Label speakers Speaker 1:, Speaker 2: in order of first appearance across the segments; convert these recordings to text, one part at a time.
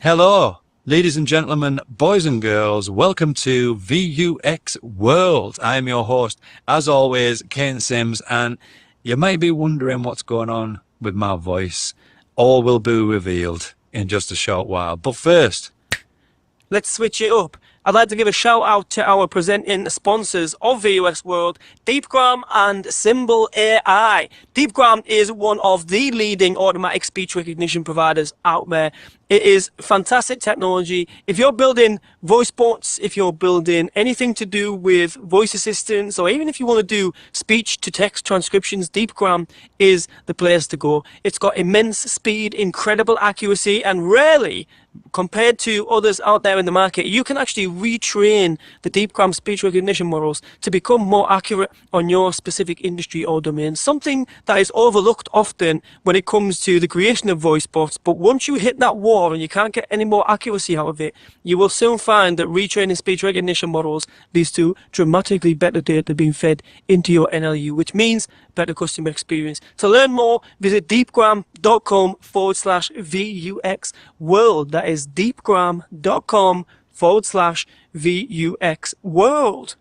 Speaker 1: Hello, ladies and gentlemen, boys and girls. Welcome to VUX World. I am your host, as always, Kane Sims, and you might be wondering what's going on with my voice. All will be revealed in just a short while. But first,
Speaker 2: let's switch it up. I'd like to give a shout out to our presenting sponsors of VUX World, Deepgram and Symbl.ai. Deepgram is one of the leading automatic speech recognition providers out there. It is fantastic technology. If you're building voice bots, if you're building anything to do with voice assistants, or even if you want to do speech to text transcriptions, Deepgram is the place to go. It's got immense speed, incredible accuracy, and rarely, compared to others out there in the market, you can actually retrain the Deepgram speech recognition models to become more accurate on your specific industry or domain. Something that is overlooked often when it comes to the creation of voice bots, but once you hit that wall and you can't get any more accuracy out of it, you will soon find that retraining speech recognition models leads to dramatically better data being fed into your NLU, which means better customer experience. To learn more, visit deepgram.com/VUX World. That is deepgram.com/VUX World.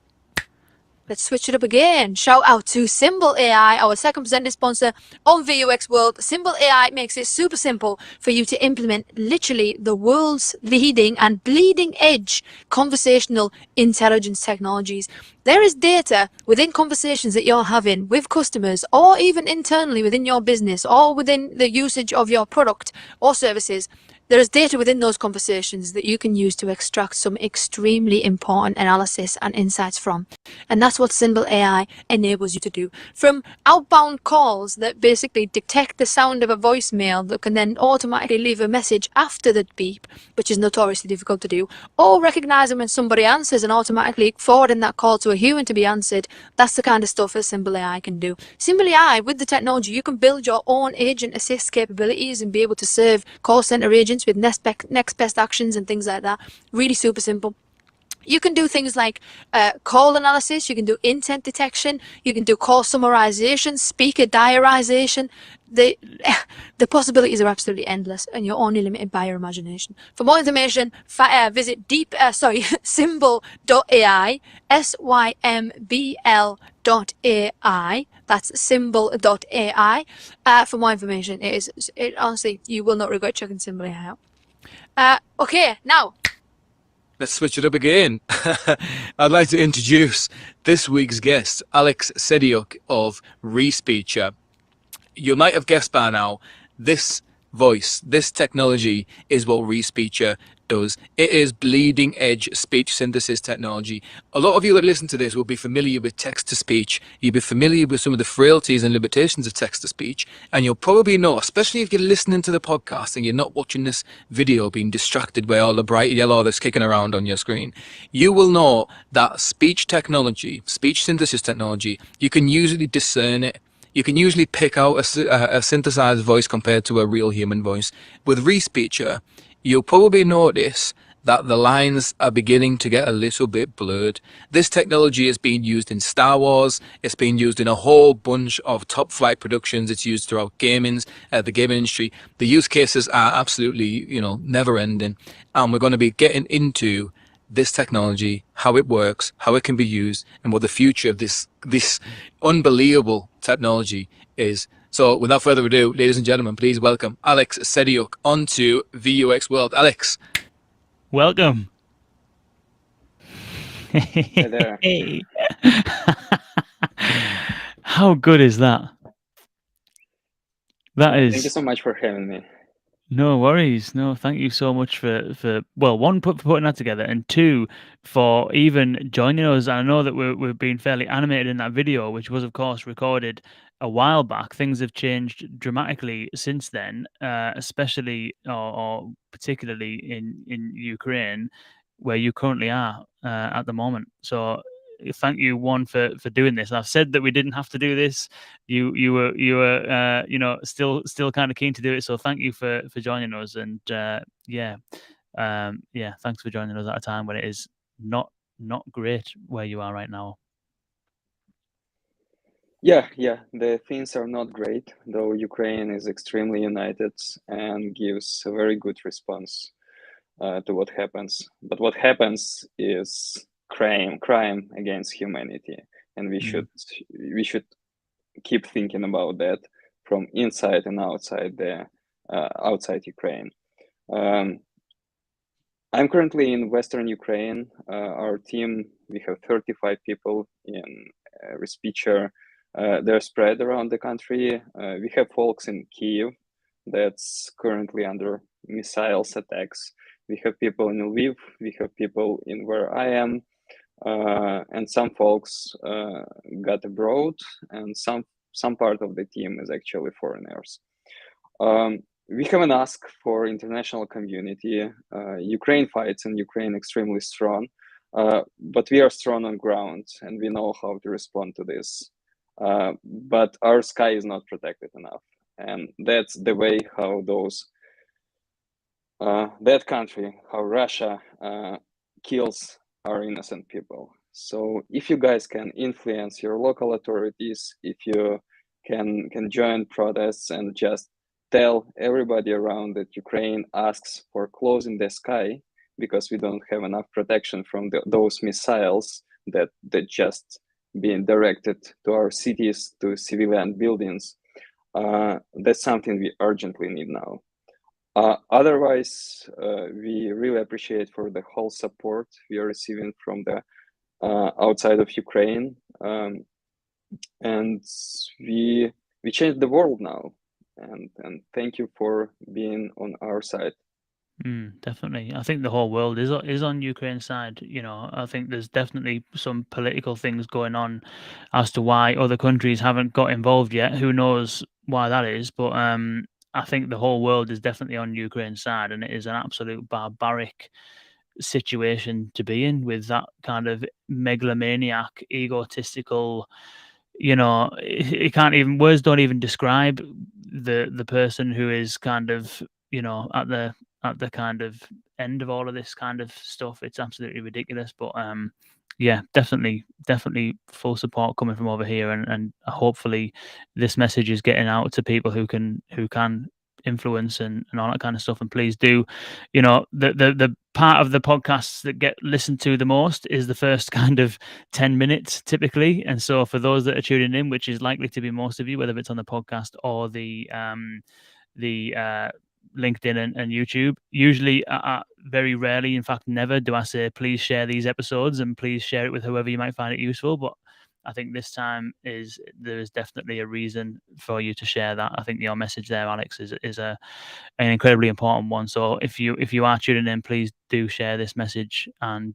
Speaker 3: Let's switch it up again. Shout out to Symbl.ai, our second presenting sponsor on VUX World. Symbl.ai makes it super simple for you to implement literally the world's leading and bleeding edge conversational intelligence technologies. There is data within conversations that you're having with customers, or even internally within your business, or within the usage of your product or services. There is data within those conversations that you can use to extract some extremely important analysis and insights from. And that's what Symbl.ai enables you to do. From outbound calls that basically detect the sound of a voicemail that can then automatically leave a message after the beep, which is notoriously difficult to do, or recognizing when somebody answers and automatically forwarding that call to a human to be answered. That's the kind of stuff that Symbl.ai can do. Symbl.ai, with the technology, you can build your own agent assist capabilities and be able to serve call center agents with next best actions and things like that. Really super simple. You can do things like call analysis, you can do intent detection, you can do call summarization, speaker diarization. The possibilities are absolutely endless, and you're only limited by your imagination. For more information, visit Symbl.ai, SYMBL.ai. That's Symbl.ai. For more information, honestly, you will not regret checking Symbl.ai out. Okay, now
Speaker 1: let's switch it up again. I'd like to introduce this week's guest, Alex Serdiuk of Respeecher. You might have guessed by now, this voice, this technology is what Respeecher does. It is bleeding edge speech synthesis technology. A lot of you that listen to this will be familiar with text-to-speech. You'll be familiar with some of the frailties and limitations of text-to-speech, and you'll probably know, especially if you're listening to the podcast and you're not watching this video being distracted by all the bright yellow that's kicking around on your screen, you will know that speech technology, speech synthesis technology, you can usually discern it. You can usually pick out a synthesized voice compared to a real human voice. With Respeecher, you'll probably notice that the lines are beginning to get a little bit blurred. This technology is being used in Star Wars. It's being used in a whole bunch of top flight productions. It's used throughout the gaming industry. The use cases are absolutely, never ending. And we're going to be getting into this technology, how it works, how it can be used, and what the future of this unbelievable technology is. So without further ado, ladies and gentlemen, please welcome Alex Serdiuk onto VUX World. Alex.
Speaker 4: Welcome.
Speaker 5: Hey there.
Speaker 4: Hey. How good is that?
Speaker 5: Thank you so much for having me.
Speaker 4: No worries. No, thank you so much for one, for putting that together, and two, for even joining us. I know that we've been fairly animated in that video, which was of course recorded a while back. Things have changed dramatically since then, especially or particularly in Ukraine, where you currently are at the moment. So thank you, one, for doing this. I've said that we didn't have to do this. You were still kind of keen to do it. So thank you for joining us. And thanks for joining us at a time when it is not great where you are right now.
Speaker 5: Yeah, the things are not great, though Ukraine is extremely united and gives a very good response to what happens. But what happens is crime against humanity, and we should keep thinking about that from inside and outside Ukraine. I'm currently in Western Ukraine. Our team, we have 35 people in Respeecher. They're spread around the country. We have folks in Kyiv that's currently under missiles attacks. We have people in Lviv. We have people in where I am. And some folks got abroad, and some part of the team is actually foreigners. We haven't asked for international community. Ukraine fights and Ukraine extremely strong, but we are strong on ground and we know how to respond to this. But our sky is not protected enough, and that's the way how that country, how Russia kills our innocent people. So if you guys can influence your local authorities, if you can join protests and just tell everybody around that Ukraine asks for closing the sky because we don't have enough protection from those missiles that just being directed to our cities, to civilian buildings, that's something we urgently need now. Otherwise, we really appreciate for the whole support we are receiving from the outside of Ukraine, and we changed the world now. And thank you for being on our side.
Speaker 4: Definitely. I think the whole world is on Ukraine's side. You know, I think there's definitely some political things going on as to why other countries haven't got involved yet. Who knows why that is? But I think the whole world is definitely on Ukraine's side, and it is an absolute barbaric situation to be in with that kind of megalomaniac, egotistical. You know, it can't even words don't even describe the person who is kind of, you know, at the kind of end of all of this kind of stuff. It's absolutely ridiculous. But yeah, definitely full support coming from over here, and hopefully this message is getting out to people who can influence and all that kind of stuff. And please do, you know, the part of the podcasts that get listened to the most is the first kind of 10 minutes typically. And so for those that are tuning in, which is likely to be most of you, whether it's on the podcast or the LinkedIn and YouTube, usually very rarely, in fact never, do I say please share these episodes and please share it with whoever you might find it useful. But I think this time there is definitely a reason for you to share that. I think your message there, Alex, is an incredibly important one. So if you are tuning in, please do share this message, and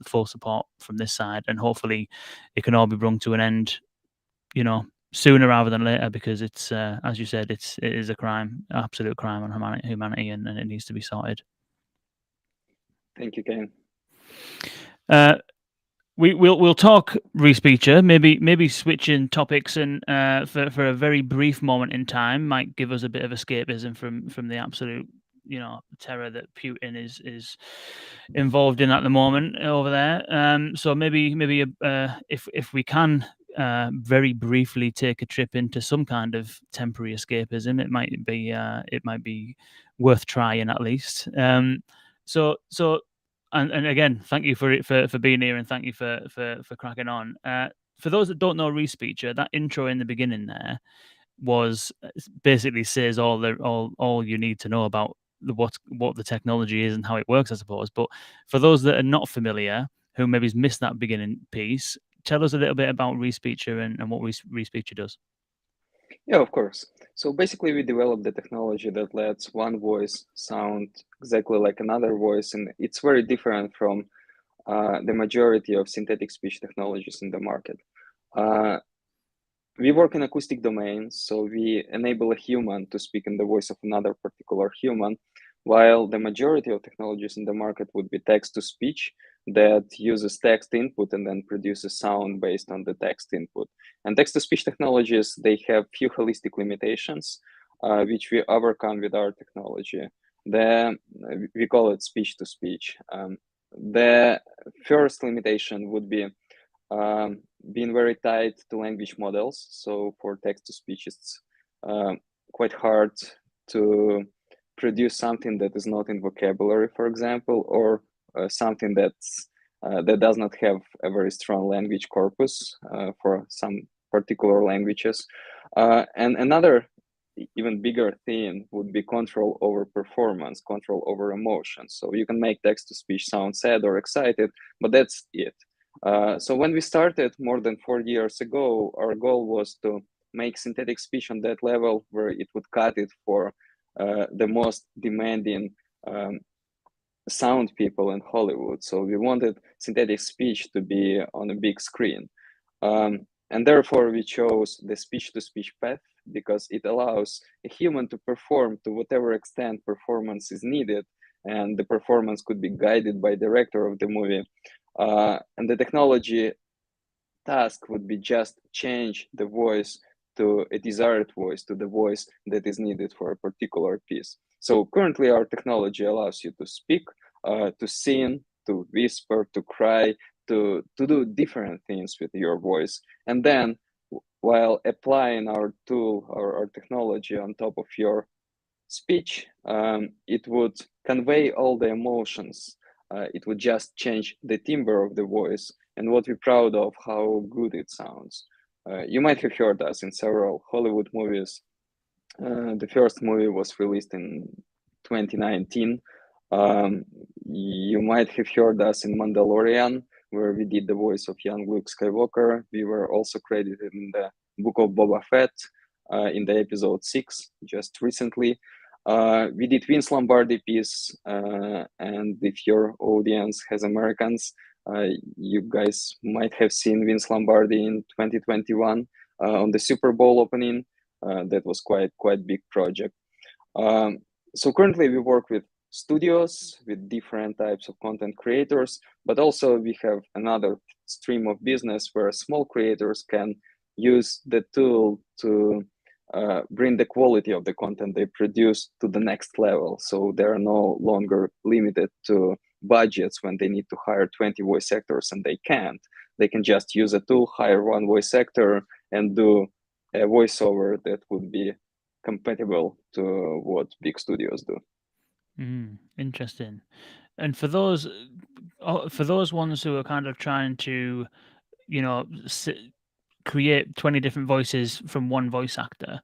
Speaker 4: full support from this side, and hopefully it can all be brought to an end, you know, sooner rather than later, because it's as you said, it is a crime, absolute crime on humanity, and it needs to be sorted.
Speaker 5: Thank you, Ken.
Speaker 4: We'll talk Respeecher, maybe switching topics, and for a very brief moment in time might give us a bit of escapism from the absolute, you know, terror that Putin is involved in at the moment over there. So maybe if we can very briefly take a trip into some kind of temporary escapism, it might be worth trying at least. And again, thank you for being here, and thank you for cracking on. For those that don't know Respeecher, that intro in the beginning there was basically says all you need to know about what the technology is and how it works, I suppose. But for those that are not familiar, who maybe's missed that beginning piece, tell us a little bit about Respeecher and what Respeecher does.
Speaker 5: Yeah, of course. So basically, we developed the technology that lets one voice sound exactly like another voice, and it's very different from the majority of synthetic speech technologies in the market. We work in acoustic domains, so we enable a human to speak in the voice of another particular human, while the majority of technologies in the market would be text-to-speech that uses text input and then produces sound based on the text input. And text-to-speech technologies, they have few holistic limitations, which we overcome with our technology. We call it speech-to-speech. The first limitation would be being very tied to language models. So for text-to-speech, it's quite hard to produce something that is not in vocabulary, for example, or something that's that does not have a very strong language corpus for some particular languages. And another even bigger thing would be control over performance, control over emotions. So you can make text-to-speech sound sad or excited, but that's it. So when we started more than 4 years ago, our goal was to make synthetic speech on that level where it would cut it for the most demanding sound people in Hollywood. So we wanted synthetic speech to be on a big screen. And therefore we chose the speech-to-speech path because it allows a human to perform to whatever extent performance is needed, and the performance could be guided by the director of the movie. And the technology task would be just change the voice to a desired voice, to the voice that is needed for a particular piece. So currently our technology allows you to speak, to sing, to whisper, to cry, to do different things with your voice. And then while applying our tool or our technology on top of your speech, it would convey all the emotions. It would just change the timbre of the voice and what we're proud of, how good it sounds. You might have heard us in several Hollywood movies. The first movie was released in 2019. You might have heard us in Mandalorian, where we did the voice of young Luke Skywalker. We were also credited in the Book of Boba Fett in the episode 6 just recently. We did Vince Lombardi piece, and if your audience has Americans, you guys might have seen Vince Lombardi in 2021 on the Super Bowl opening. That was quite big project. So currently we work with studios, with different types of content creators, but also we have another stream of business where small creators can use the tool to bring the quality of the content they produce to the next level. So they're no longer limited to budgets when they need to hire 20 voice actors and they can't. They can just use a tool, hire one voice actor, and do a voiceover that would be compatible to what big studios do.
Speaker 4: Interesting. And for those ones who are kind of trying to, you know, create 20 different voices from one voice actor,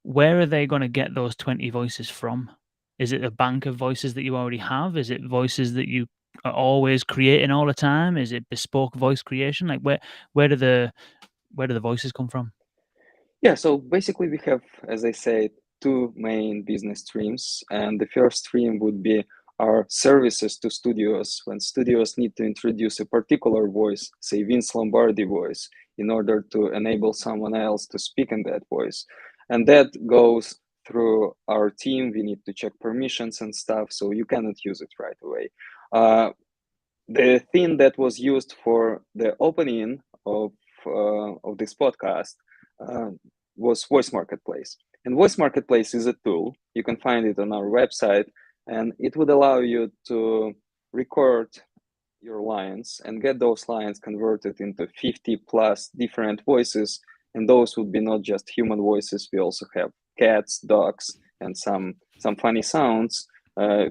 Speaker 4: where are they going to get those 20 voices from? Is it a bank of voices that you already have? Is it voices that you are always creating all the time? Is it bespoke voice creation? Like where do the voices come from?
Speaker 5: Yeah, so basically we have, as I said, two main business streams. And the first stream would be our services to studios. When studios need to introduce a particular voice, say Vince Lombardi voice, in order to enable someone else to speak in that voice. And that goes through our team. We need to check permissions and stuff, so you cannot use it right away. The thing that was used for the opening of this podcast was Voice Marketplace. And Voice Marketplace is a tool. You can find it on our website, and it would allow you to record your lines and get those lines converted into 50 plus different voices. And those would be not just human voices. We also have cats, dogs, and some funny sounds,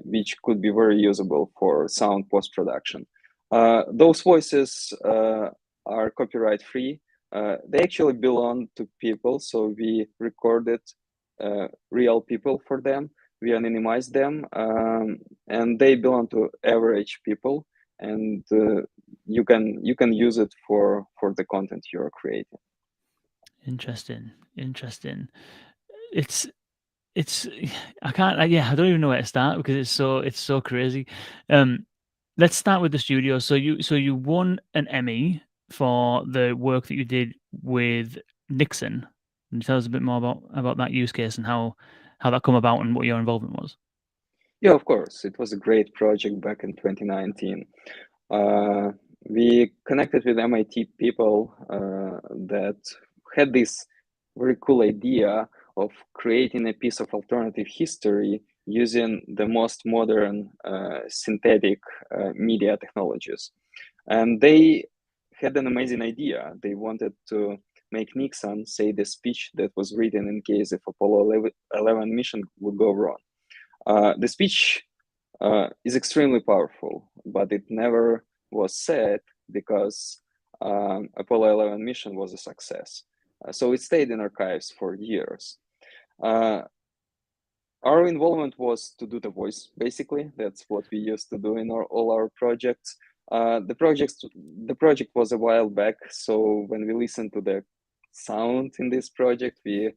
Speaker 5: which could be very usable for sound post-production. Those voices are copyright free. They actually belong to people, so we recorded real people for them. We anonymized them, and they belong to average people. And you can use it for the content you're creating.
Speaker 4: Interesting. It's I can't. I don't even know where to start because it's so crazy. Let's start with the studio. So you won an Emmy for the work that you did with Nixon. Can you tell us a bit more about that use case and how that come about and what your involvement was?
Speaker 5: Yeah, of course. It was a great project back in 2019. We connected with MIT people that had this very cool idea of creating a piece of alternative history using the most modern synthetic media technologies. And they had an amazing idea. They wanted to make Nixon say the speech that was written in case if Apollo 11 mission would go wrong. The speech is extremely powerful, but it never was said because Apollo 11 mission was a success. So it stayed in archives for years. Our involvement was to do the voice, basically. That's what we used to do in all our projects. The project was a while back, so when we listen to the sound in this project, we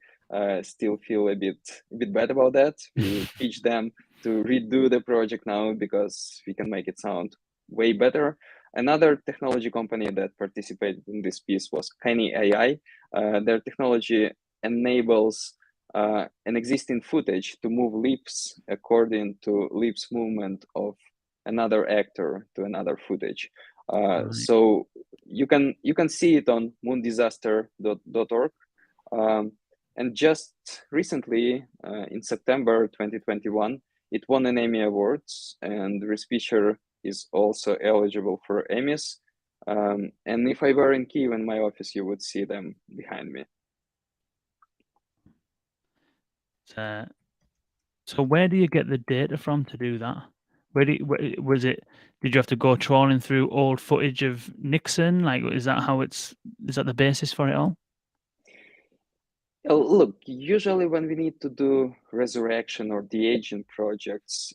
Speaker 5: still feel a bit bad about that. We pitch them to redo the project now because we can make it sound way better. Another technology company that participated in this piece was Emmy AI. Their technology enables an existing footage to move lips according to lips movement of another actor to another footage.
Speaker 4: Right.
Speaker 5: So you can see it on moondisaster.org. And just recently, in September 2021, it won an Emmy Awards, and Respeecher is also eligible for Emmys. And if I were in Kyiv in my office, you would see them behind me.
Speaker 4: So where do you get the data from to do that? Did you have to go trawling through old footage of Nixon? Like, is that the basis for it all?
Speaker 5: Look, usually when we need to do resurrection or de-aging projects,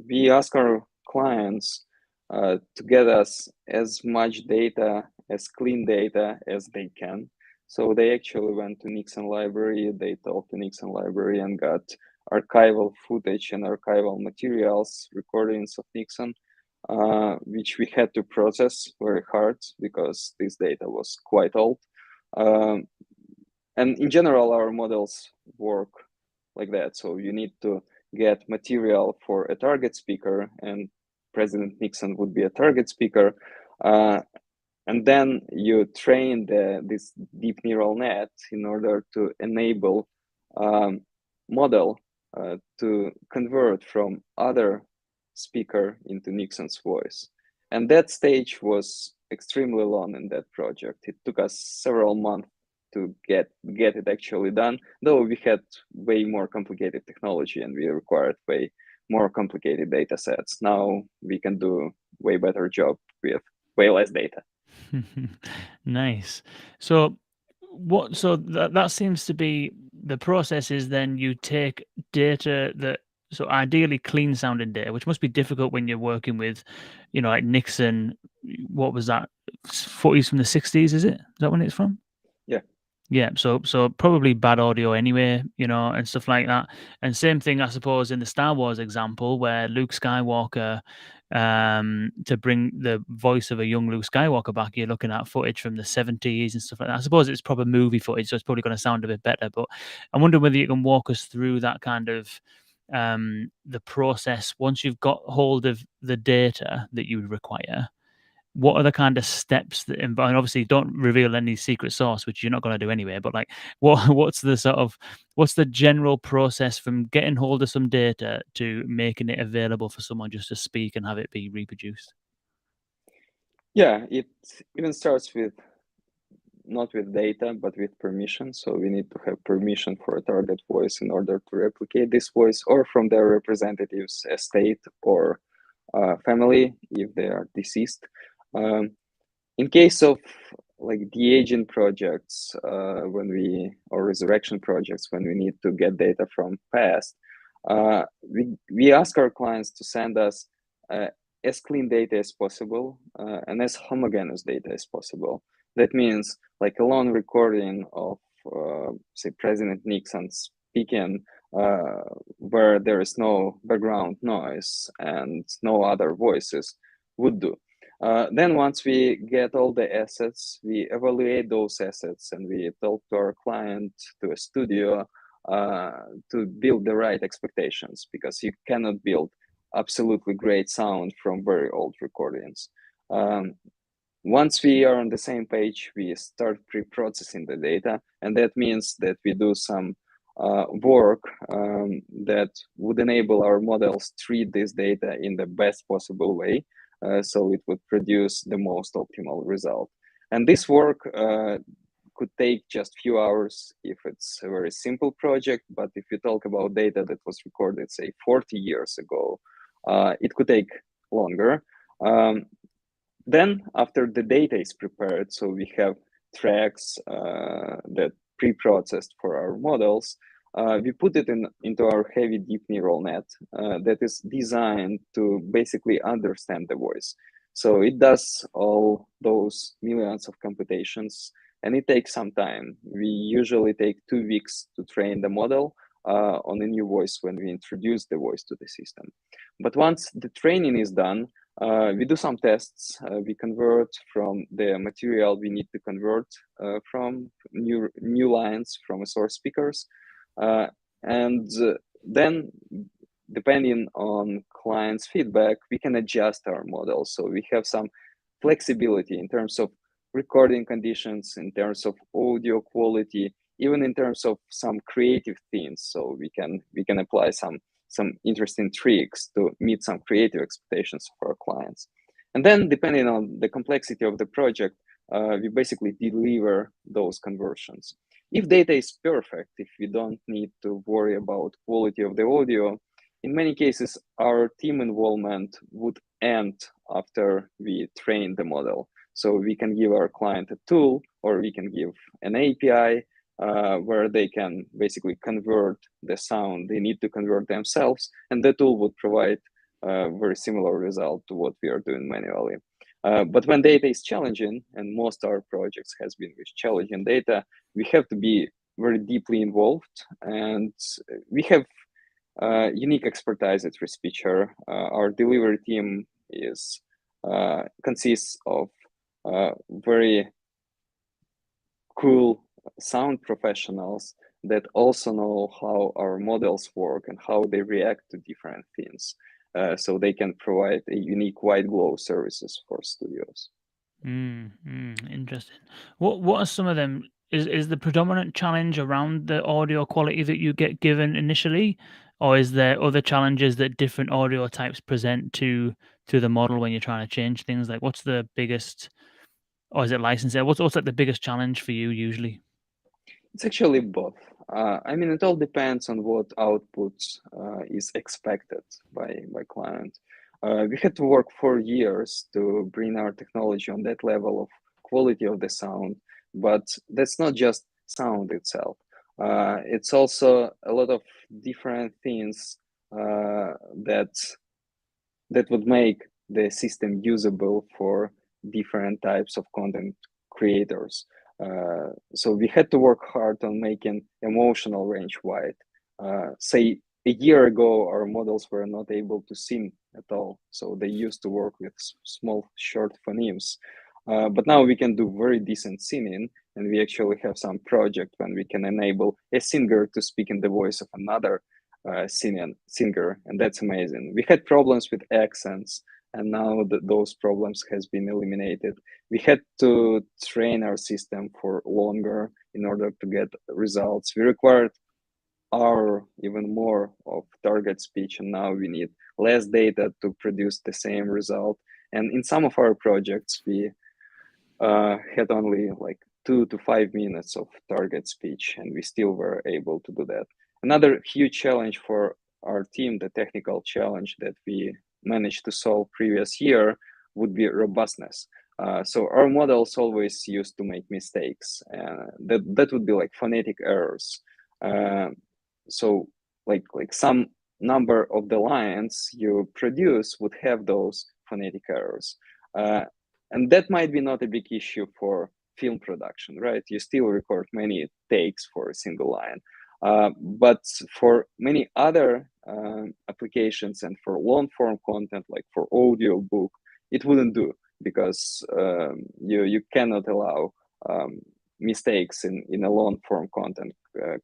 Speaker 5: we ask our clients to get us as much data, as clean data as they can. So they actually went to Nixon library, they talked to Nixon library and got archival footage and archival materials, recordings of Nixon, which we had to process very hard because this data was quite old. And in general, our models work like that. So you need to get material for a target speaker, and President Nixon would be a target speaker. And then you train this deep neural net in order to enable model to convert from other speaker into Nixon's voice. And that stage was extremely long in that project. It took us several months to get it actually done, though we had way more complicated technology and we required way more complicated data sets. Now we can do way better job with way less data.
Speaker 4: Nice. So that seems to be the process is then you take data so ideally clean sounding data, which must be difficult when you're working with, like Nixon. What was that? Footage from the 60s, is it? Is that when it's from?
Speaker 5: Yeah.
Speaker 4: Yeah, so probably bad audio anyway, and stuff like that. And same thing, I suppose, in the Star Wars example, where Luke Skywalker, to bring the voice of a young Luke Skywalker back, you're looking at footage from the 70s and stuff like that. I suppose it's proper movie footage, so it's probably going to sound a bit better. But I wonder whether you can walk us through that kind of the process once you've got hold of the data that you would require. What are the kind of steps that involve? And obviously, don't reveal any secret sauce, which you're not going to do anyway. But like, what's the general process from getting hold of some data to making it available for someone just to speak and have it be reproduced?
Speaker 5: Yeah, it even starts with not with data, but with permission. So we need to have permission for a target voice in order to replicate this voice, or from their representatives' estate or family if they are deceased. In case of like de-aging projects, or resurrection projects, when we need to get data from past, we ask our clients to send us as clean data as possible and as homogeneous data as possible. That means like a long recording of, say, President Nixon speaking, where there is no background noise and no other voices would do. Then once we get all the assets, we evaluate those assets and we talk to our client, to a studio, to build the right expectations, because you cannot build absolutely great sound from very old recordings. Once we are on the same page, we start pre-processing the data, and that means that we do some work that would enable our models treat this data in the best possible way. So it would produce the most optimal result. And this work could take just few hours if it's a very simple project. But if you talk about data that was recorded, say, 40 years ago, it could take longer. Then after the data is prepared, so we have tracks that pre-processed for our models, we put it into our heavy deep neural net that is designed to basically understand the voice. So it does all those millions of computations, and it takes some time. We usually take 2 weeks to train the model on a new voice when we introduce the voice to the system. But once the training is done, we do some tests. We convert from the material we need to convert from new lines from source speakers. And then, depending on clients' feedback, we can adjust our model. So we have some flexibility in terms of recording conditions, in terms of audio quality, even in terms of some creative themes. So we can apply some interesting tricks to meet some creative expectations of our clients. And then, depending on the complexity of the project, we basically deliver those conversions. If data is perfect, if we don't need to worry about quality of the audio, in many cases, our team involvement would end after we train the model. So we can give our client a tool, or we can give an API where they can basically convert the sound they need to convert themselves, and the tool would provide a very similar result to what we are doing manually. But when data is challenging, and most our projects has been with challenging data, we have to be very deeply involved, and we have unique expertise at Respeecher. Our delivery team consists of very cool sound professionals that also know how our models work and how they react to different things. So they can provide a unique white glove services for studios.
Speaker 4: Interesting. What are some of them? Is the predominant challenge around the audio quality that you get given initially, or is there other challenges that different audio types present to the model when you're trying to change things? Like, what's the biggest, or is it licensing? What's like the biggest challenge for you usually?
Speaker 5: It's actually both. I mean, it all depends on what output is expected by client. We had to work for years to bring our technology on that level of quality of the sound, but that's not just sound itself. It's also a lot of different things that would make the system usable for different types of content creators. So we had to work hard on making emotional range wide. Say a year ago, our models were not able to sing at all. So they used to work with small, short phonemes. But now we can do very decent singing, and we actually have some project when we can enable a singer to speak in the voice of another singer, and that's amazing. We had problems with accents, and now those problems has been eliminated. We had to train our system for longer in order to get results. We required even more of target speech, and now we need less data to produce the same result. And in some of our projects, we had only like 2 to 5 minutes of target speech, and we still were able to do that. Another huge challenge for our team, the technical challenge that we managed to solve previous year, would be robustness. So our models always used to make mistakes. That would be like phonetic errors. So like some number of the lines you produce would have those phonetic errors. And that might be not a big issue for film production, right? You still record many takes for a single line. But for many other applications and for long form content, like for audio book, it wouldn't do, because you cannot allow mistakes in a long form content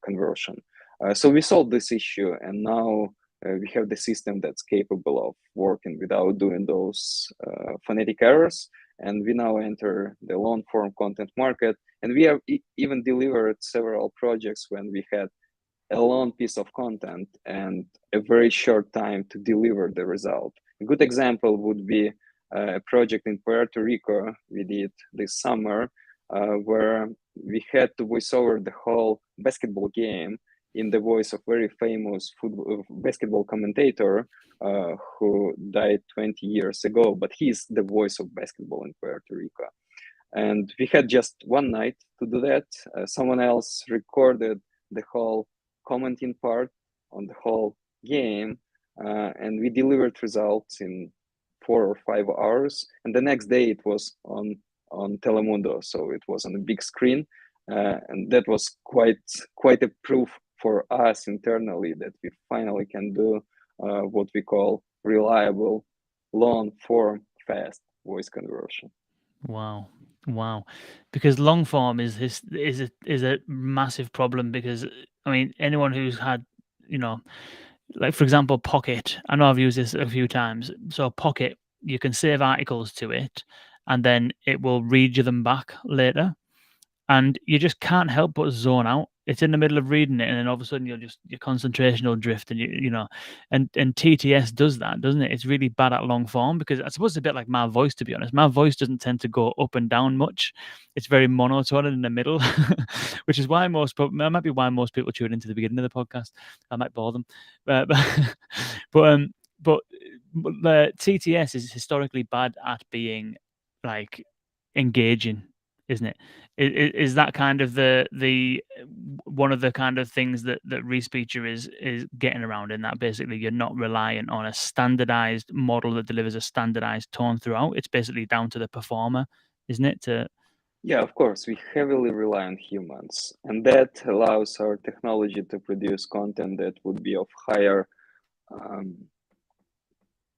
Speaker 5: conversion. So we solved this issue, and now we have the system that's capable of working without doing those phonetic errors. And we now enter the long form content market. And we have even delivered several projects when we had a long piece of content and a very short time to deliver the result. A good example would be a project in Puerto Rico we did this summer, where we had to voice over the whole basketball game in the voice of very famous basketball commentator who died 20 years ago, but he's the voice of basketball in Puerto Rico. And we had just one night to do that. Someone else recorded the whole commenting part on the whole game, and we delivered results in 4 or 5 hours. And the next day it was on Telemundo, so it was on a big screen, and that was quite a proof for us internally that we finally can do what we call reliable, long form, fast voice conversion.
Speaker 4: Wow. Wow. Because long form is a massive problem, because I mean, anyone who's had, you know, like for example, Pocket. I know I've used this a few times. So Pocket, you can save articles to it and then it will read you them back later. And you just can't help but zone out. It's in the middle of reading it, and then all of a sudden your concentration will drift, and you know, and TTS does that, doesn't it? It's really bad at long form, because I suppose it's a bit like my voice, to be honest. My voice doesn't tend to go up and down much. It's very monotone in the middle, which is why that might be why most people tune into the beginning of the podcast. I might bore them, but but the TTS is historically bad at being like engaging, isn't it? Is that kind of the one of the kind of things that Respeecher is getting around, in that basically you're not reliant on a standardized model that delivers a standardized tone throughout. It's basically down to the performer, isn't it?
Speaker 5: Yeah, of course, we heavily rely on humans, and that allows our technology to produce content that would be of higher,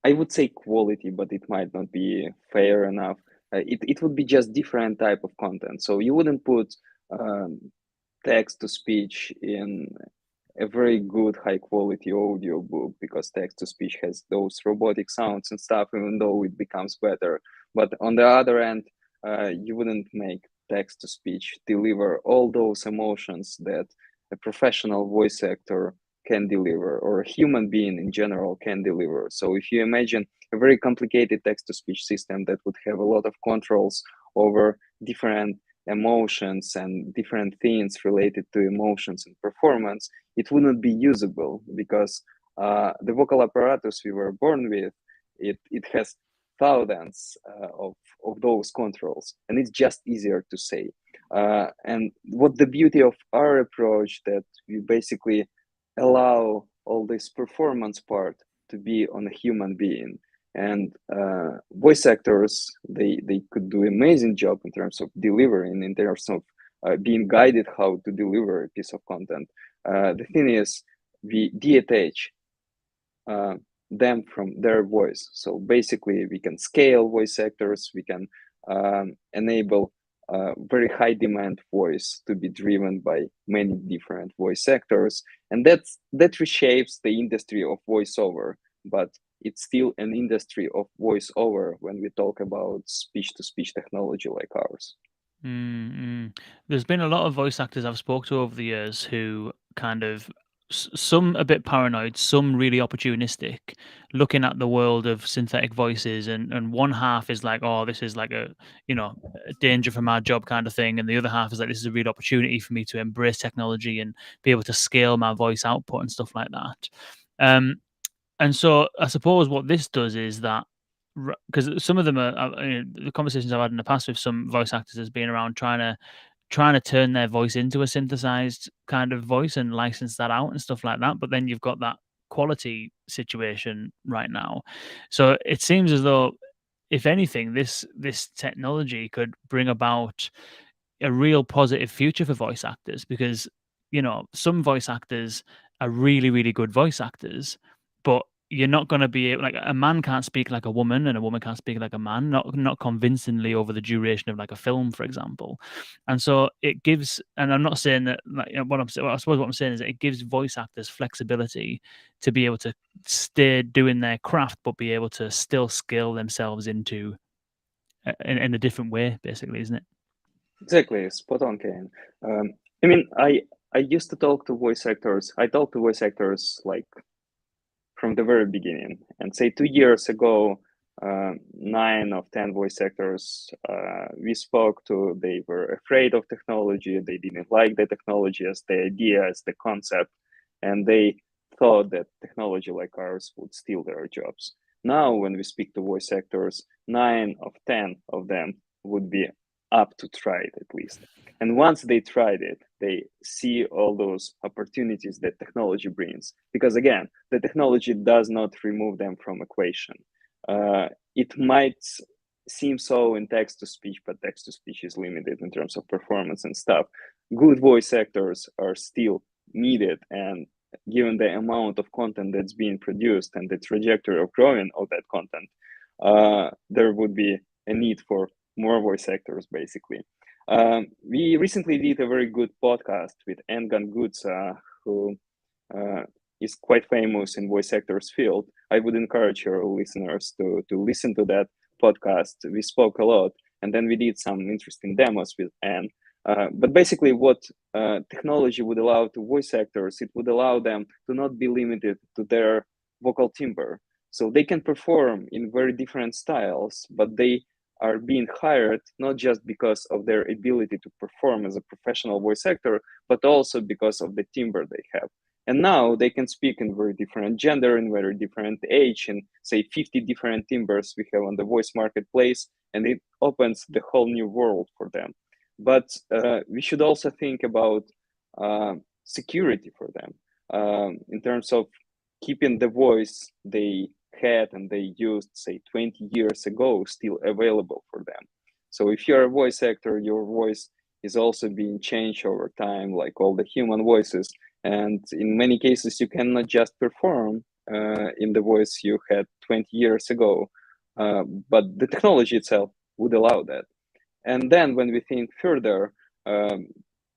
Speaker 5: I would say quality, but it might not be fair enough. It would be just different type of content. So you wouldn't put text to speech in a very good high quality audio book, because text to speech has those robotic sounds and stuff, even though it becomes better. But on the other end, you wouldn't make text to speech deliver all those emotions that a professional voice actor can deliver, or a human being in general can deliver. So if you imagine a very complicated text-to-speech system that would have a lot of controls over different emotions and different things related to emotions and performance, it wouldn't be usable, because the vocal apparatus we were born with, it has thousands of those controls, and it's just easier to say. And what the beauty of our approach, that we basically allow all this performance part to be on a human being, and voice actors, they could do amazing job in terms of delivering, in terms of being guided how to deliver a piece of content. The thing is, we detach them from their voice. So basically we can scale voice actors, we can enable very high demand voice to be driven by many different voice actors, and that reshapes the industry of voiceover. But it's still an industry of voiceover when we talk about speech-to-speech technology like ours.
Speaker 4: There's been a lot of voice actors I've spoke to over the years who kind of, some a bit paranoid, some really opportunistic, looking at the world of synthetic voices, and one half is like, oh, this is like a danger for my job kind of thing, and the other half is like, this is a real opportunity for me to embrace technology and be able to scale my voice output and stuff like that. And so I suppose what this does is that, because some of them are, the conversations I've had in the past with some voice actors has been around trying to turn their voice into a synthesized kind of voice and license that out and stuff like that. But then you've got that quality situation right now. So it seems as though, if anything, this technology could bring about a real positive future for voice actors, because some voice actors are really, really good voice actors, but you're not going to be able, like, a man can't speak like a woman and a woman can't speak like a man, not convincingly over the duration of like a film, for example. And so it gives, and I'm not saying that, like, I suppose what I'm saying is that it gives voice actors flexibility to be able to stay doing their craft, but be able to still scale themselves into in a different way, basically, isn't it?
Speaker 5: Exactly, spot on, Kane. I mean, I used to talk to voice actors. I talked to voice actors like from the very beginning, and say 2 years ago, 9 of 10 voice actors we spoke to, they were afraid of technology. They didn't like the technology as the idea, as the concept, and they thought that technology like ours would steal their jobs. Now, when we speak to voice actors, 9 of 10 of them would be up to try it at least. And once they tried it, they see all those opportunities that technology brings. Because again, the technology does not remove them from equation. It might seem so in text-to-speech, but text-to-speech is limited in terms of performance and stuff. Good voice actors are still needed, and given the amount of content that's being produced and the trajectory of growing of that content, there would be a need for more voice actors, basically. We recently did a very good podcast with Engan Gutsa, who is quite famous in voice actors field. I would encourage your listeners to listen to that podcast. We spoke a lot, and then we did some interesting demos with Anne. But basically what technology would allow to voice actors, it would allow them to not be limited to their vocal timbre. So they can perform in very different styles, but they are being hired not just because of their ability to perform as a professional voice actor, but also because of the timbre they have. And now they can speak in very different gender, in very different age, and say 50 different timbres we have on the voice marketplace, and it opens the whole new world for them. But we should also think about security for them in terms of keeping the voice they had and they used, say, 20 years ago, still available for them. So if you're a voice actor, your voice is also being changed over time, like all the human voices. And in many cases, you cannot just perform in the voice you had 20 years ago, but the technology itself would allow that. And then when we think further,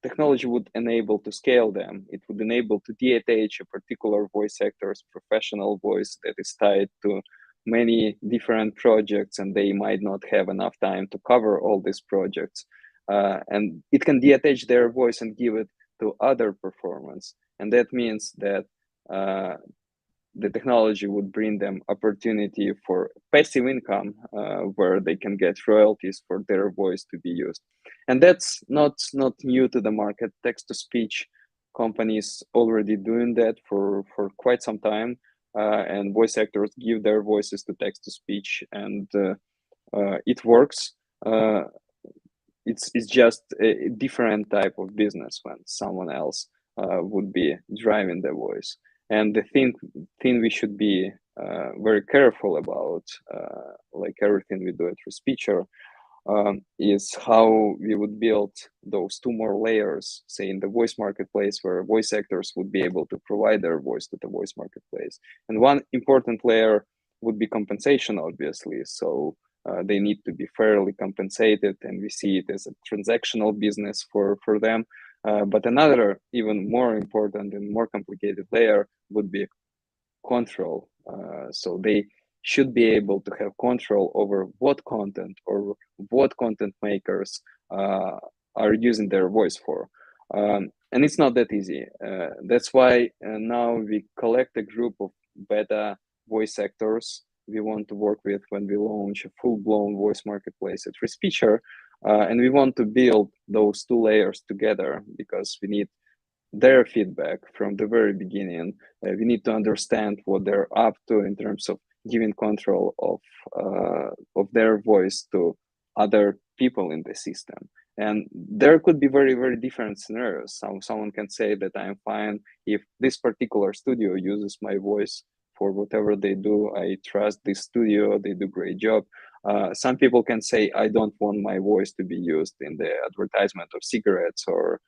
Speaker 5: technology would enable to scale them. It would enable to de-attach a particular voice actor's professional voice that is tied to many different projects, and they might not have enough time to cover all these projects. And it can de-attach their voice and give it to other performance. And that means that the technology would bring them opportunity for passive income where they can get royalties for their voice to be used. And that's not new to the market. Text-to-speech companies already doing that for quite some time. And voice actors give their voices to text-to-speech, and it works. It's just a different type of business when someone else would be driving the voice. And the thing we should be very careful about, like everything we do at Respeecher, is how we would build those two more layers, say in the voice marketplace, where voice actors would be able to provide their voice to the voice marketplace. And one important layer would be compensation, obviously. So they need to be fairly compensated, and we see it as a transactional business for them. But another even more important and more complicated layer would be control. So they should be able to have control over what content or what content makers are using their voice for. And it's not that easy. That's why now we collect a group of beta voice actors we want to work with when we launch a full-blown voice marketplace at Respeecher. And we want to build those two layers together because we need their feedback from the very beginning. We need to understand what they're up to in terms of giving control of their voice to other people in the system. And there could be very, very different scenarios. Someone can say that I'm fine if this particular studio uses my voice for whatever they do. I trust this studio, they do a great job. Some people can say, I don't want my voice to be used in the advertisement of cigarettes or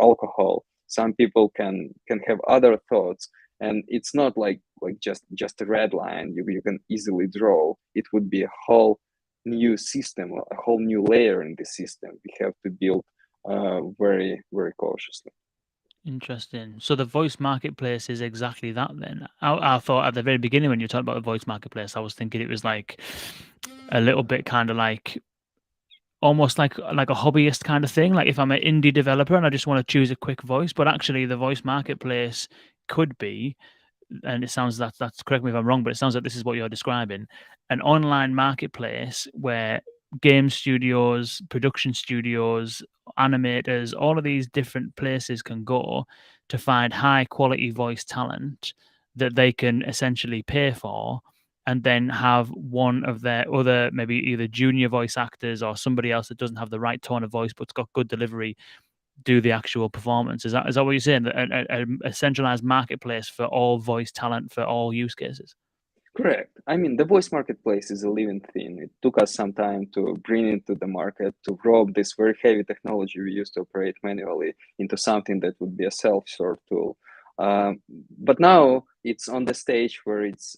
Speaker 5: alcohol. Some people can have other thoughts, and it's not like just a red line you can easily draw. It would be a whole new system, a whole new layer in the system we have to build very, very cautiously.
Speaker 4: Interesting. So the voice marketplace is exactly that then. I thought at the very beginning when you talked about the voice marketplace, I was thinking it was like a little bit kind of like almost like a hobbyist kind of thing. Like if I'm an indie developer and I just want to choose a quick voice, but actually the voice marketplace could be and it sounds that's correct me if I'm wrong, but it sounds like this is what you're describing, an online marketplace where game studios, production studios, animators, all of these different places can go to find high quality voice talent that they can essentially pay for, and then have one of their other, maybe either junior voice actors or somebody else that doesn't have the right tone of voice but's got good delivery, do the actual performance. Is that what you're saying? A centralized marketplace for all voice talent for all use cases?
Speaker 5: Correct. I mean, the voice marketplace is a living thing. It took us some time to bring it to the market, to rope this very heavy technology we used to operate manually into something that would be a self-serve tool. But now it's on the stage where it's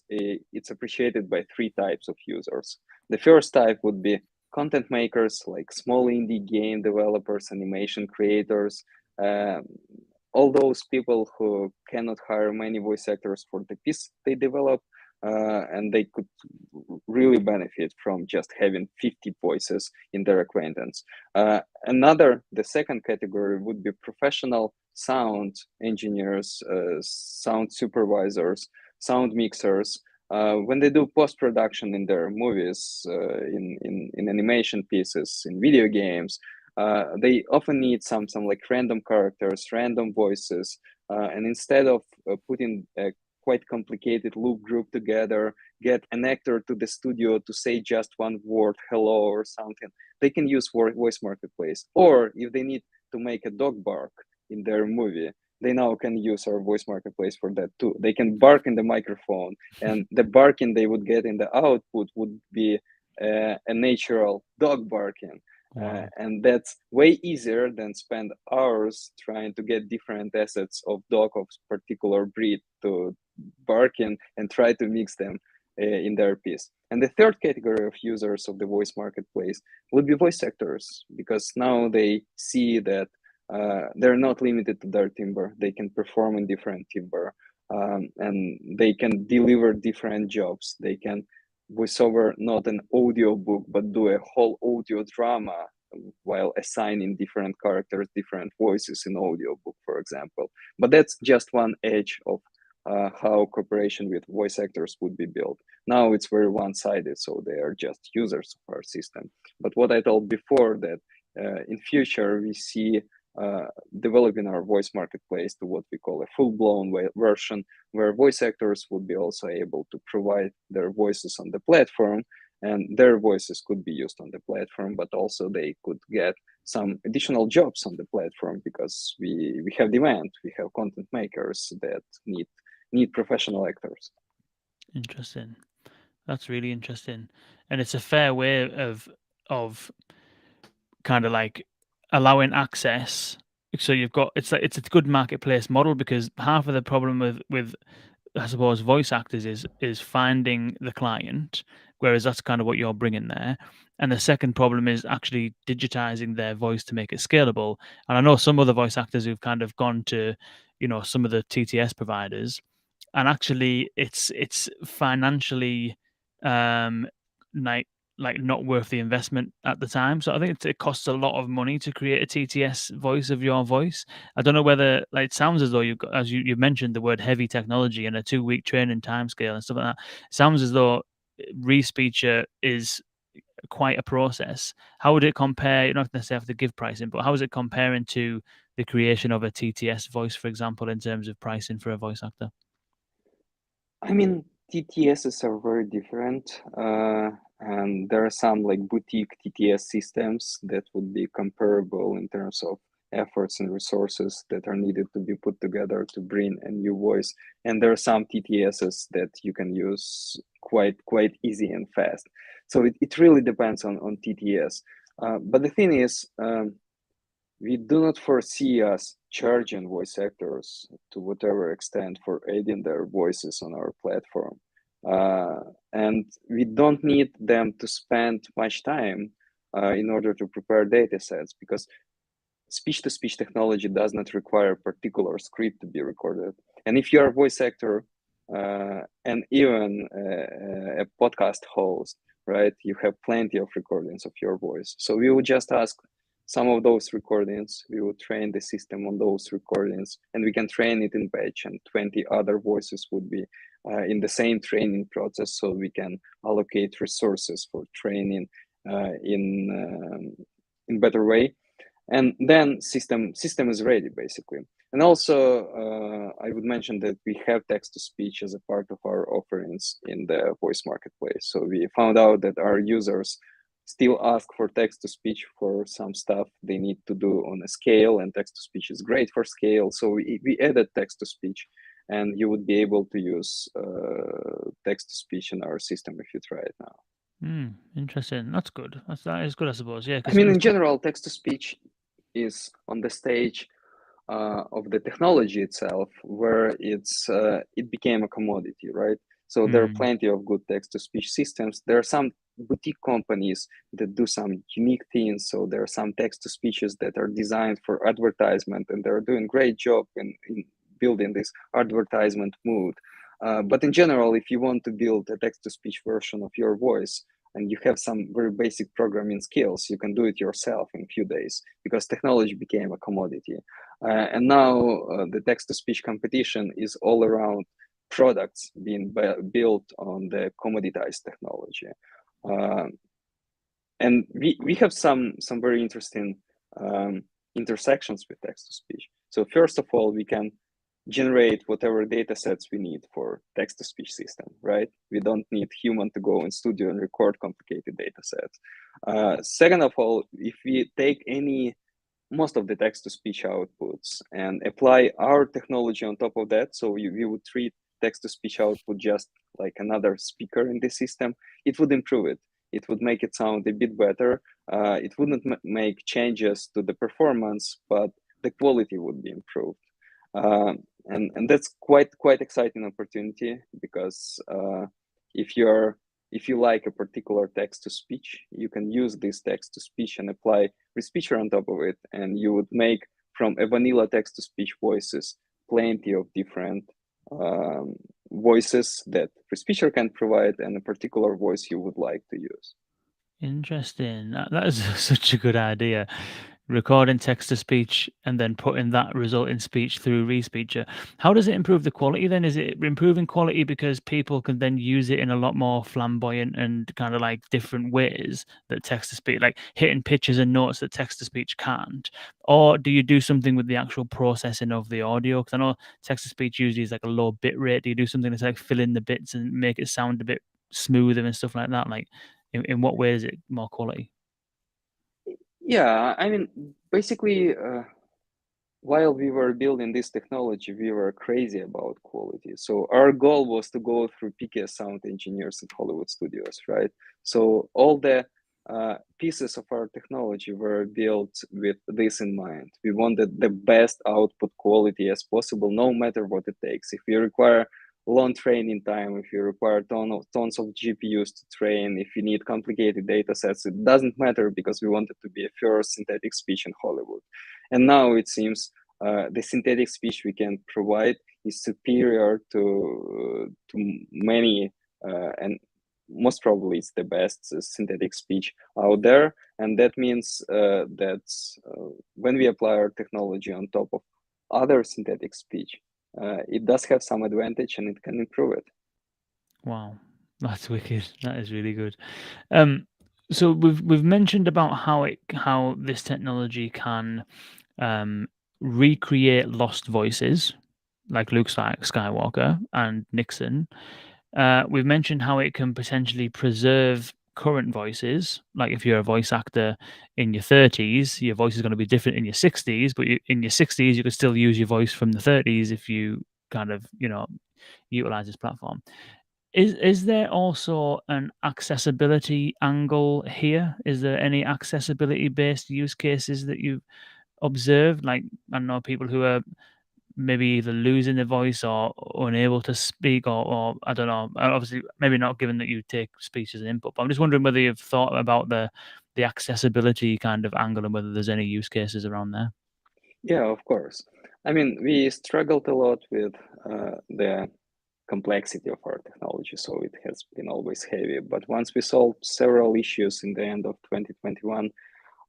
Speaker 5: appreciated by three types of users. The first type would be content makers, like small indie game developers, animation creators, all those people who cannot hire many voice actors for the piece they develop. And they could really benefit from just having 50 voices in their acquaintance. The second category would be professional sound engineers, sound supervisors, sound mixers. When they do post-production in their movies, in animation pieces, in video games, they often need some like random characters, random voices, and instead of putting a quite complicated loop group together, get an actor to the studio to say just one word, hello or something, they can use voice marketplace. Or if they need to make a dog bark in their movie, they now can use our voice marketplace for that too. They can bark in the microphone, and the barking they would get in the output would be a natural dog barking.
Speaker 4: Wow.
Speaker 5: And that's way easier than spend hours trying to get different assets of dog of particular breed to barking and try to mix them in their piece. And the third category of users of the voice marketplace would be voice actors, because now they see that they're not limited to their timbre. They can perform in different timbre, and they can deliver different jobs. They can voiceover not an audio book, but do a whole audio drama while assigning different characters, different voices in audio book, for example. But that's just one edge of how cooperation with voice actors would be built. Now it's very one-sided, so they are just users of our system. But what I told before, that in future we see developing our voice marketplace to what we call a full-blown version, where voice actors would be also able to provide their voices on the platform, and their voices could be used on the platform, but also they could get some additional jobs on the platform, because we have demand. We have content makers that need professional actors.
Speaker 4: Interesting. That's really interesting, and it's a fair way of kind of like allowing access. So you've got it's a good marketplace model, because half of the problem with I suppose voice actors is finding the client, whereas that's kind of what you're bringing there. And the second problem is actually digitizing their voice to make it scalable. And I know some other voice actors who've kind of gone to, some of the TTS providers, and actually it's financially like not worth the investment at the time. So I think it costs a lot of money to create a TTS voice of your voice. I don't know whether, like, it sounds as though you've got, as you mentioned the word heavy technology and a 2-week training timescale and stuff like that. It sounds as though Respeecher is quite a process. How would it compare? You don't necessarily have to give pricing, but how is it comparing to the creation of a TTS voice, for example, in terms of pricing for a voice actor?
Speaker 5: I mean, TTSs are very different, and there are some like boutique TTS systems that would be comparable in terms of efforts and resources that are needed to be put together to bring a new voice. And there are some TTSs that you can use quite easy and fast. So it really depends on TTS. But the thing is, we do not foresee us charging voice actors to whatever extent for adding their voices on our platform. And we don't need them to spend much time in order to prepare data sets, because speech-to-speech technology does not require a particular script to be recorded. And if you're a voice actor and even a podcast host, right, you have plenty of recordings of your voice. So we would just ask some of those recordings. We would train the system on those recordings, and we can train it in batch, and 20 other voices would be in the same training process, so we can allocate resources for training in better way. And then system is ready, basically. And also, I would mention that we have text-to-speech as a part of our offerings in the voice marketplace. So we found out that our users still ask for text-to-speech for some stuff they need to do on a scale, and text-to-speech is great for scale. So we added text-to-speech, and you would be able to use text-to-speech in our system if you try it now.
Speaker 4: Interesting. That's good. That is good, I suppose. Yeah.
Speaker 5: I mean, in general, text-to-speech is on the stage of the technology itself, where it became a commodity, right? So there are plenty of good text-to-speech systems. There are some boutique companies that do some unique things. So there are some text-to-speeches that are designed for advertisement, and they're doing great job in building this advertisement mood. But in general, if you want to build a text-to-speech version of your voice, and you have some very basic programming skills, you can do it yourself in a few days, because technology became a commodity. And now the text-to-speech competition is all around products being built on the commoditized technology. And we have some very interesting intersections with text-to-speech. So first of all, we can generate whatever data sets we need for text-to-speech system, right? We don't need human to go in studio and record complicated data sets. Second of all, if we take most of the text-to-speech outputs and apply our technology on top of that, so we would treat text-to-speech output just like another speaker in the system, it would improve it. It would make it sound a bit better. It wouldn't make changes to the performance, but the quality would be improved. And that's quite exciting opportunity, because if you like a particular text-to-speech, you can use this text-to-speech and apply Respeecher on top of it, and you would make from a vanilla text-to-speech voices plenty of different voices that Respeecher can provide, and a particular voice you would like to use.
Speaker 4: Interesting. That is such a good idea. Recording text to speech and then putting that resulting speech through Respeecher. How does it improve the quality then? Is it improving quality because people can then use it in a lot more flamboyant and kind of like different ways that text to speech, like hitting pitches and notes that text to speech can't? Or do you do something with the actual processing of the audio? Because I know text to speech usually is like a low bit rate. Do you do something that's like fill in the bits and make it sound a bit smoother and stuff like that? Like in what way is it more quality?
Speaker 5: Yeah, I mean, basically, while we were building this technology, we were crazy about quality. So our goal was to go through pickiest sound engineers at Hollywood studios, right? So all the pieces of our technology were built with this in mind. We wanted the best output quality as possible, no matter what it takes. If we require long training time, if you require tons of GPUs to train, if you need complicated data sets, it doesn't matter, because we wanted to be a first synthetic speech in Hollywood. And now it seems the synthetic speech we can provide is superior to many, and most probably it's the best synthetic speech out there. And that means that when we apply our technology on top of other synthetic speech, it does have some advantage, and it can improve it.
Speaker 4: Wow, that's wicked. That is really good. So we've mentioned about how this technology can recreate lost voices, like Luke Skywalker and Nixon. We've mentioned how it can potentially preserve current voices. Like if you're a voice actor in your 30s, your voice is going to be different in your 60s, but in your 60s, you could still use your voice from the 30s if you kind of, utilize this platform. Is there also an accessibility angle here? Is there any accessibility-based use cases that you've observed? Like, I don't know, people who are maybe either losing their voice or unable to speak, or I don't know. Obviously, maybe not, given that you take speech as an input. But I'm just wondering whether you've thought about the accessibility kind of angle and whether there's any use cases around there.
Speaker 5: Yeah, of course. I mean, we struggled a lot with the complexity of our technology, so it has been always heavy. But once we solved several issues in the end of 2021,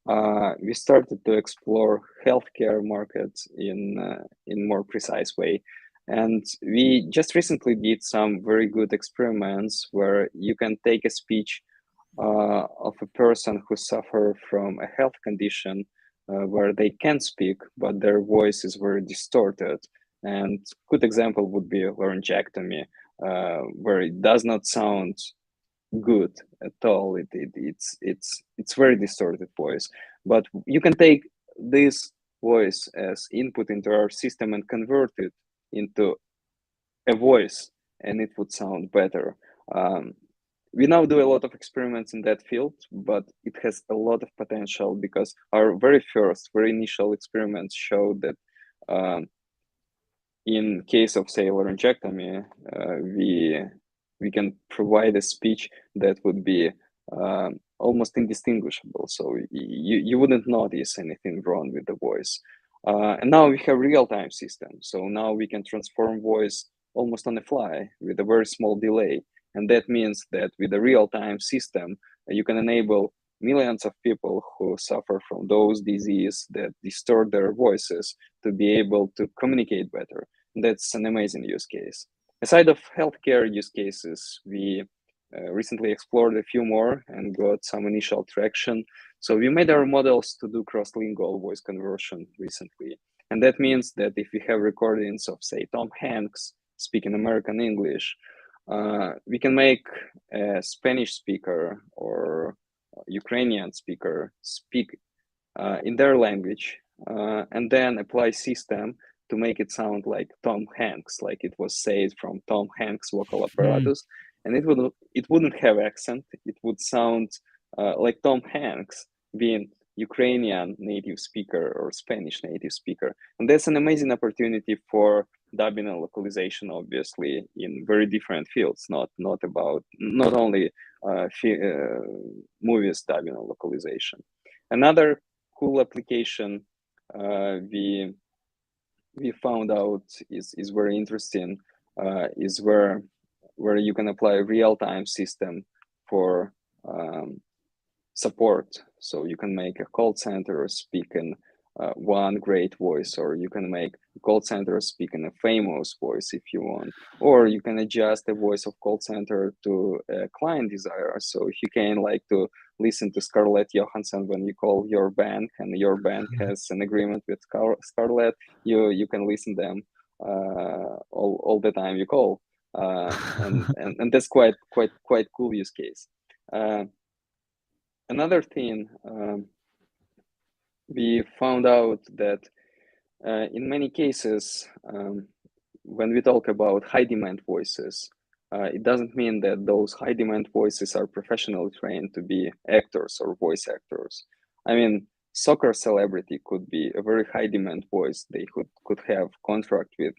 Speaker 5: we started to explore healthcare markets in more precise way. And we just recently did some very good experiments where you can take a speech of a person who suffer from a health condition where they can speak, but their voice is very distorted. And good example would be laryngectomy, where it does not sound good at all. It's very distorted voice. But you can take this voice as input into our system and convert it into a voice, and it would sound better. We now do a lot of experiments in that field, but it has a lot of potential because our very initial experiments showed that in case of, say, laryngectomy, we can provide a speech that would be almost indistinguishable. So you wouldn't notice anything wrong with the voice. And now we have real-time systems. So now we can transform voice almost on the fly with a very small delay. And that means that with a real-time system, you can enable millions of people who suffer from those diseases that distort their voices to be able to communicate better. And that's an amazing use case. Aside of healthcare use cases, we recently explored a few more and got some initial traction. So we made our models to do cross-lingual voice conversion recently. And that means that if we have recordings of, say, Tom Hanks speaking American English, we can make a Spanish speaker or Ukrainian speaker speak in their language and then apply system to make it sound like Tom Hanks, like it was said from Tom Hanks' vocal apparatus. And it wouldn't have accent. It would sound like Tom Hanks being Ukrainian native speaker or Spanish native speaker. And that's an amazing opportunity for dubbing and localization, obviously, in very different fields, not only movies dubbing and localization. Another cool application we found out is very interesting, is where you can apply a real-time system for support. So you can make a call center speak in one great voice, or you can make a call center speak in a famous voice if you want, or you can adjust the voice of call center to a client desire. So if you can like to listen to Scarlett Johansson when you call your bank and your bank has an agreement with Scarlett, you can listen them all the time you call. And that's quite cool use case. Another thing, we found out that in many cases, when we talk about high demand voices, it doesn't mean that those high demand voices are professionally trained to be actors or voice actors. I mean, soccer celebrity could be a very high demand voice. They could have contract with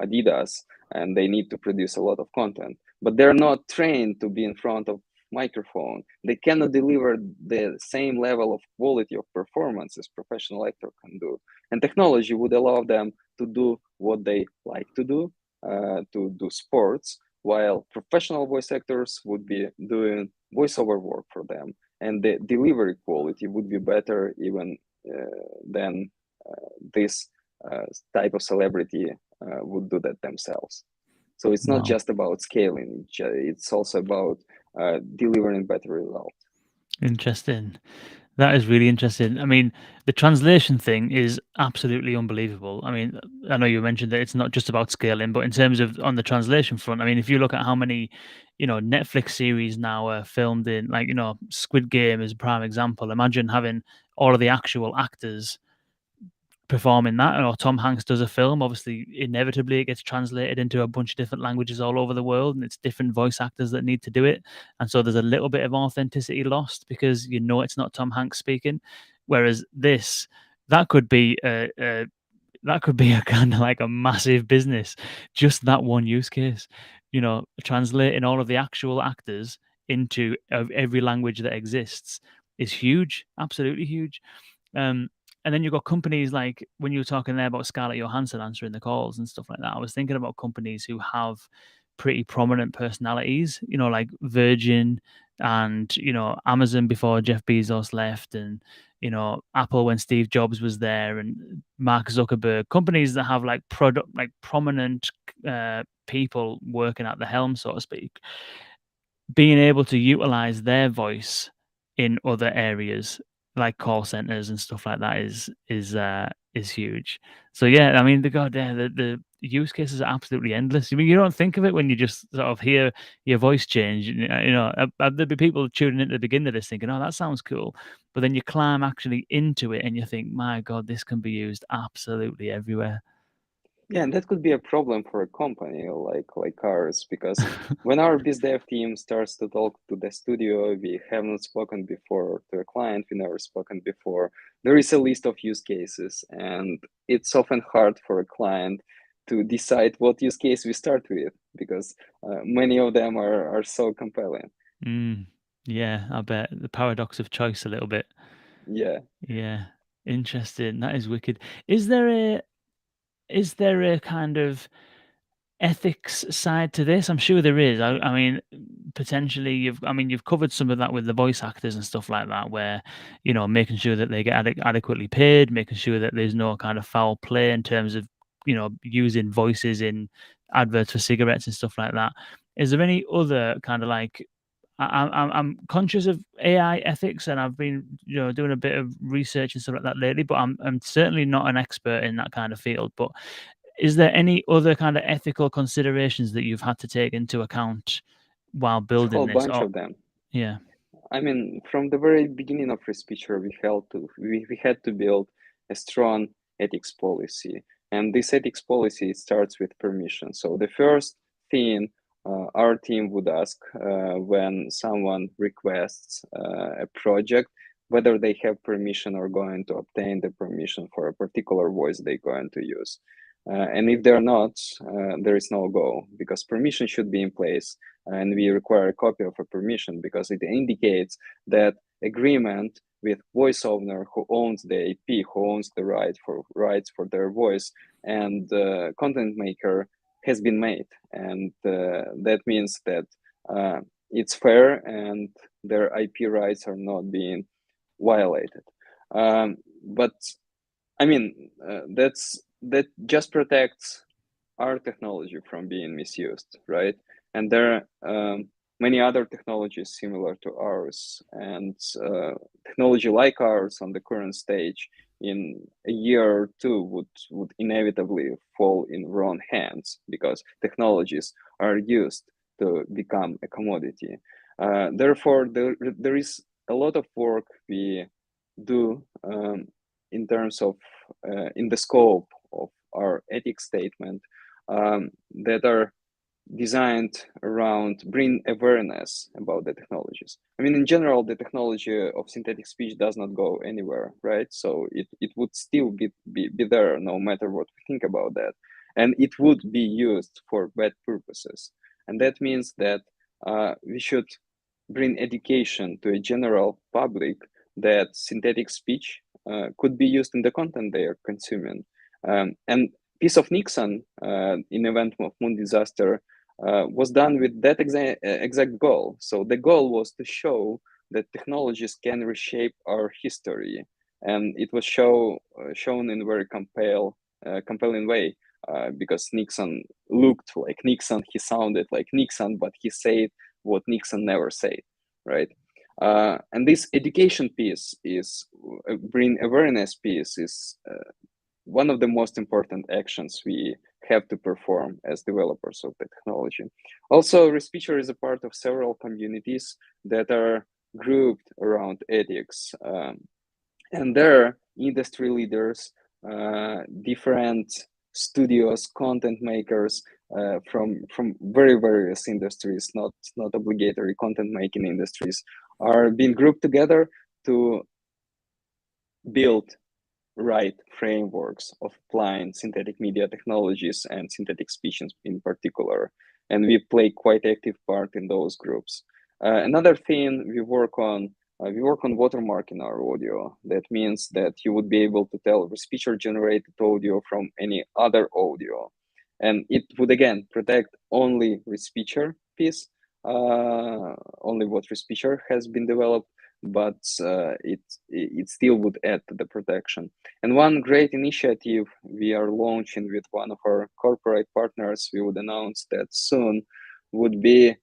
Speaker 5: Adidas and they need to produce a lot of content, but they're not trained to be in front of microphone. They cannot deliver the same level of quality of performance as professional actor can do. And technology would allow them to do what they like to do sports, while professional voice actors would be doing voiceover work for them. And the delivery quality would be better even than this type of celebrity would do that themselves. So it's not just about scaling, it's also about delivering better results.
Speaker 4: Interesting. That is really interesting. I mean, the translation thing is absolutely unbelievable. I mean, I know you mentioned that it's not just about scaling, but in terms of on the translation front, I mean, if you look at how many, Netflix series now are filmed in, like, Squid Game is a prime example. Imagine having all of the actual actors performing that, or Tom Hanks does a film, obviously inevitably it gets translated into a bunch of different languages all over the world, and it's different voice actors that need to do it, and so there's a little bit of authenticity lost because it's not Tom Hanks speaking. Whereas that could be a kind of like a massive business, just that one use case, translating all of the actual actors into every language that exists is huge, absolutely huge. And then you've got companies like when you were talking there about Scarlett Johansson answering the calls and stuff like that. I was thinking about companies who have pretty prominent personalities, like Virgin and, Amazon before Jeff Bezos left, and, you know, Apple when Steve Jobs was there, and Mark Zuckerberg, companies that have like prominent people working at the helm, so to speak, being able to utilize their voice in other areas like call centers and stuff like that is huge. So yeah, I mean, the use cases are absolutely endless. I mean, you don't think of it when you just sort of hear your voice change. You know, there'll be people tuning in at the beginning of this thinking, "Oh, that sounds cool," but then you climb actually into it and you think, "My God, this can be used absolutely everywhere."
Speaker 5: Yeah, and that could be a problem for a company like ours, because when our biz dev team starts to talk to the studio, we haven't spoken before, to a client we never spoken before. There is a list of use cases, and it's often hard for a client to decide what use case we start with, because many of them are so compelling.
Speaker 4: Yeah, I bet the paradox of choice a little bit.
Speaker 5: Yeah.
Speaker 4: Yeah, interesting. That is wicked. Is there a kind of ethics side to this? I'm sure there is. I mean, potentially you've covered some of that with the voice actors and stuff like that, where, you know, making sure that they get adequately paid, making sure that there's no kind of foul play in terms of, you know, using voices in adverts for cigarettes and stuff like that. Is there any other kind of like I'm conscious of AI ethics, and I've been, you know, doing a bit of research and stuff like that lately, but I'm certainly not an expert in that kind of field. But is there any other kind of ethical considerations that you've had to take into account while
Speaker 5: It's a
Speaker 4: building
Speaker 5: whole
Speaker 4: this?
Speaker 5: bunch
Speaker 4: Oh,
Speaker 5: of them.
Speaker 4: yeah.
Speaker 5: I mean, from the very beginning of Respeecher, we had to build a strong ethics policy, and this ethics policy starts with permission. So the first thing our team would ask when someone requests a project, whether they have permission or going to obtain the permission for a particular voice they're going to use. And if they're not, there is no go, because permission should be in place, and we require a copy of a permission because it indicates that agreement with voice owner who owns the IP, who owns the rights for their voice, and the content maker has been made, and that means that it's fair and their IP rights are not being violated. But I mean, that just protects our technology from being misused, right? And there are many other technologies similar to ours, and technology like ours on the current stage in a year or two would inevitably fall in wrong hands, because technologies are used to become a commodity. Therefore, there is a lot of work we do in terms of in the scope of our ethics statement that are designed around bring awareness about the technologies. I mean, in general, the technology of synthetic speech does not go anywhere, right? So it would still be there no matter what we think about that. And it would be used for bad purposes. And that means that we should bring education to a general public that synthetic speech could be used in the content they are consuming. And piece of Nixon in event of moon disaster was done with that exact goal. So the goal was to show that technologies can reshape our history, and it was shown in a very compelling way, because Nixon looked like Nixon, he sounded like Nixon, but he said what Nixon never said, right? And this education piece is bring awareness piece is one of the most important actions we have to perform as developers of the technology. Also, Respeecher is a part of several communities that are grouped around ethics. And there are industry leaders, different studios, content makers from very various industries, not obligatory content making industries, are being grouped together to build right frameworks of applying synthetic media technologies and synthetic speech in particular. And we play quite active part in those groups. Another thing we work on watermarking our audio. That means that you would be able to tell Respeecher generated audio from any other audio. And it would again protect only Respeecher piece, only what Respeecher has been developed, but it still would add to the protection. And one great initiative we are launching with one of our corporate partners, we would announce that soon, would be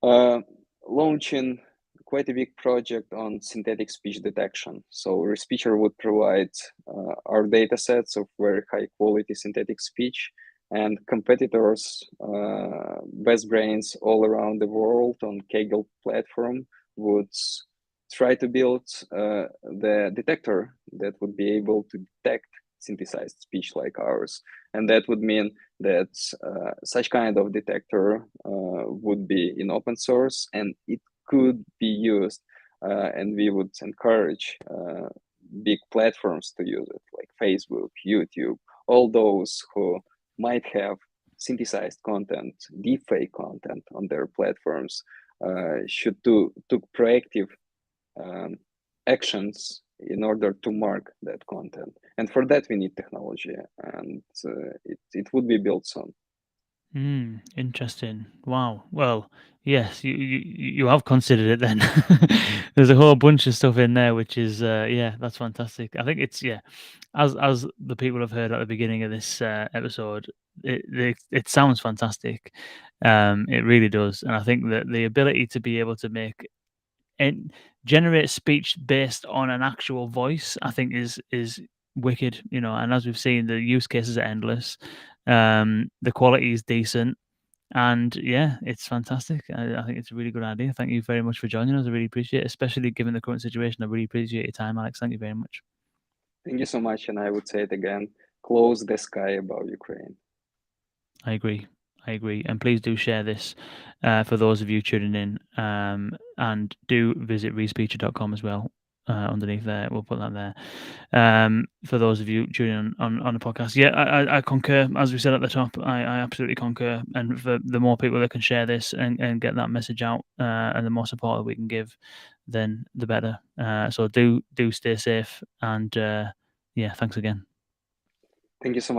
Speaker 5: launching quite a big project on synthetic speech detection. So Respeecher would provide our data sets of very high quality synthetic speech, and competitors, best brains all around the world on Kaggle platform would try to build the detector that would be able to detect synthesized speech like ours. And that would mean that such kind of detector would be in open source, and it could be used, and we would encourage big platforms to use it, like Facebook, YouTube, all those who might have synthesized content, deepfake content on their platforms, should took proactive actions in order to mark that content. And for that, we need technology, and it would be built soon.
Speaker 4: Interesting. Wow. Well, yes, you have considered it then. There's a whole bunch of stuff in there, which is yeah, that's fantastic. I think it's as the people have heard at the beginning of this episode, it sounds fantastic. It really does, and I think that the ability to be able to make and generate speech based on an actual voice, I think is wicked, and as we've seen, the use cases are endless. The quality is decent, and yeah, it's fantastic. I think it's a really good idea. Thank you very much for joining us. I really appreciate it, especially given the current situation. I really appreciate your time, Alex. Thank you very much.
Speaker 5: Thank you so much, and I would say it again, close the sky above Ukraine.
Speaker 4: I agree. And please do share this for those of you tuning in, and do visit respeecher.com as well. Underneath there, we'll put that there. For those of you tuning on the podcast, yeah, I concur. As we said at the top, I absolutely concur. And for the more people that can share this and get that message out, and the more support that we can give, then the better. So do stay safe, and yeah, thanks again.
Speaker 5: Thank you so much.